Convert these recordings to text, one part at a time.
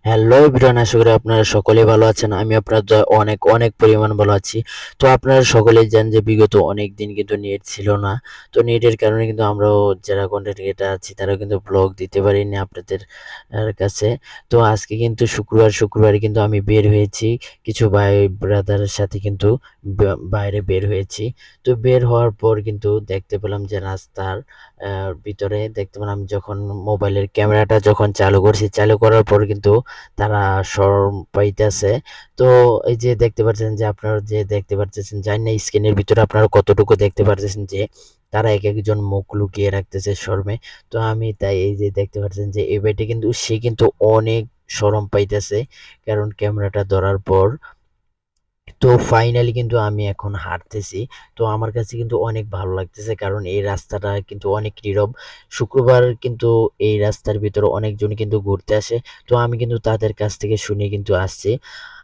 Hello everyone, আশা করি আপনারা সকলেই ভালো আছেন। আমি আপনার অনেক অনেক পরিমাণ ভালো আছি। তো আপনারা সকলেই জানেন যে বিগত অনেক দিন কিন্তু নেট ছিল না। তো নেটের কারণে কিন্তু আমরাও যারা কন্টেন্ট ক্রিয়েটর আছি তারাও কিন্তু ব্লগ দিতে পারিনি আপনাদের কাছে। তো আজকে কিন্তু শুক্রবারে কিন্তু আমি বের হয়েছি কিছু ভাই ব্রাদারের সাথে কিন্তু বাইরে বের হয়েছি। তো বের হওয়ার পর কিন্তু দেখতে পেলাম যে রাস্তার ভিতরে দেখতে পেলাম যখন মোবাইলের ক্যামেরাটা যখন চালু করছি, চালু করার পর কিন্তু তারা শরম পাইতেছে। তো এই যে দেখতে পাচ্ছেন যে আপনারা যে দেখতে পারতেছেন, জানি না স্ক্রিনের ভিতরে আপনারা কতটুকু দেখতে পারতেছেন যে তারা একেকজন মুখ লুকিয়ে রাখতেছে শরমে। তো আমি তাই এই যে দেখতে পাচ্ছেন যে এই ভাইটা কিন্তু সে কিন্তু অনেক শরম পাইতেছে, কারণ ক্যামেরাটা ধরার পর। তো ফাইনালি কিন্তু আমি এখন হাঁটতেছি। তো আমার কাছে কিন্তু অনেক ভালো লাগতেছে, কারণ এই রাস্তাটা কিন্তু অনেক নীরব। শুক্রবার কিন্তু এই রাস্তার ভিতরে অনেকজন কিন্তু ঘুরতে আসে। তো আমি কিন্তু তাদের কাছ থেকে শুনে কিন্তু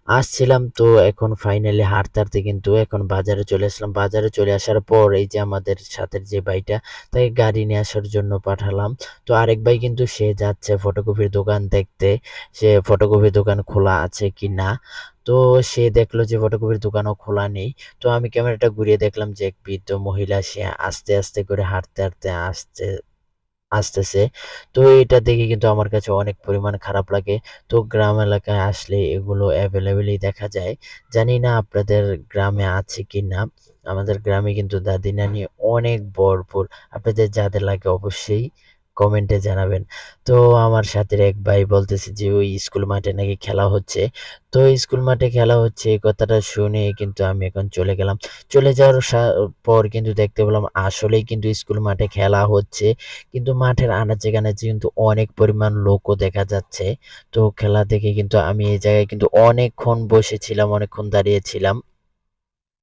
আসছিলাম। তো এখন ফাইনালি হাঁটতে হাঁটতে কিন্তু এখন বাজারে চলে আসলাম। বাজারে চলে আসার পর এই যে আমাদের সাথের যে ভাইটা, তাকে গাড়ি নিয়ে আসার জন্য পাঠালাম। তো আরেক ভাই কিন্তু সে যাচ্ছে ফটোকপির দোকান দেখতে, সে ফটোকপির দোকান খোলা আছে কিনা। তো সে দেখলো যে ফটোকপির দোকানও খোলা নেই। তো আমি ক্যামেরাটা ঘুরিয়ে দেখলাম যে এক বৃদ্ধ মহিলা সে আস্তে আস্তে করে হাঁটতে হাঁটতে আসতেছে। তো এটা দেখে কিন্তু আমার কাছে অনেক পরিমাণ খারাপ লাগে। তো গ্রাম এলাকায় আসলে এগুলো অ্যাভেলেবেলই দেখা যায়। জানি না আপনাদের গ্রামে আছে কিনা। আমাদের গ্রামে কিন্তু দাদি নানি অনেক ভরপুর। আপনাদের যাদের লাগে অবশ্যই কমেন্টে জানাবেন। তো আমার সাথের এক ভাই বলতেছে যে ওই স্কুল মাঠে নাকি খেলা হচ্ছে। তো স্কুল মাঠে খেলা হচ্ছে এই কথাটা শুনে কিন্তু আমি এখন চলে গেলাম। চলে যাওয়ার পর কিন্তু দেখতে পেলাম আসলেই কিন্তু স্কুল মাঠে খেলা হচ্ছে। কিন্তু মাঠের আনাচে-কানাচে কিন্তু অনেক পরিমাণ লোকও দেখা যাচ্ছে। তো খেলা দেখে কিন্তু আমি এই জায়গায় কিন্তু অনেকক্ষণ বসেছিলাম, অনেকক্ষণ দাঁড়িয়েছিলাম।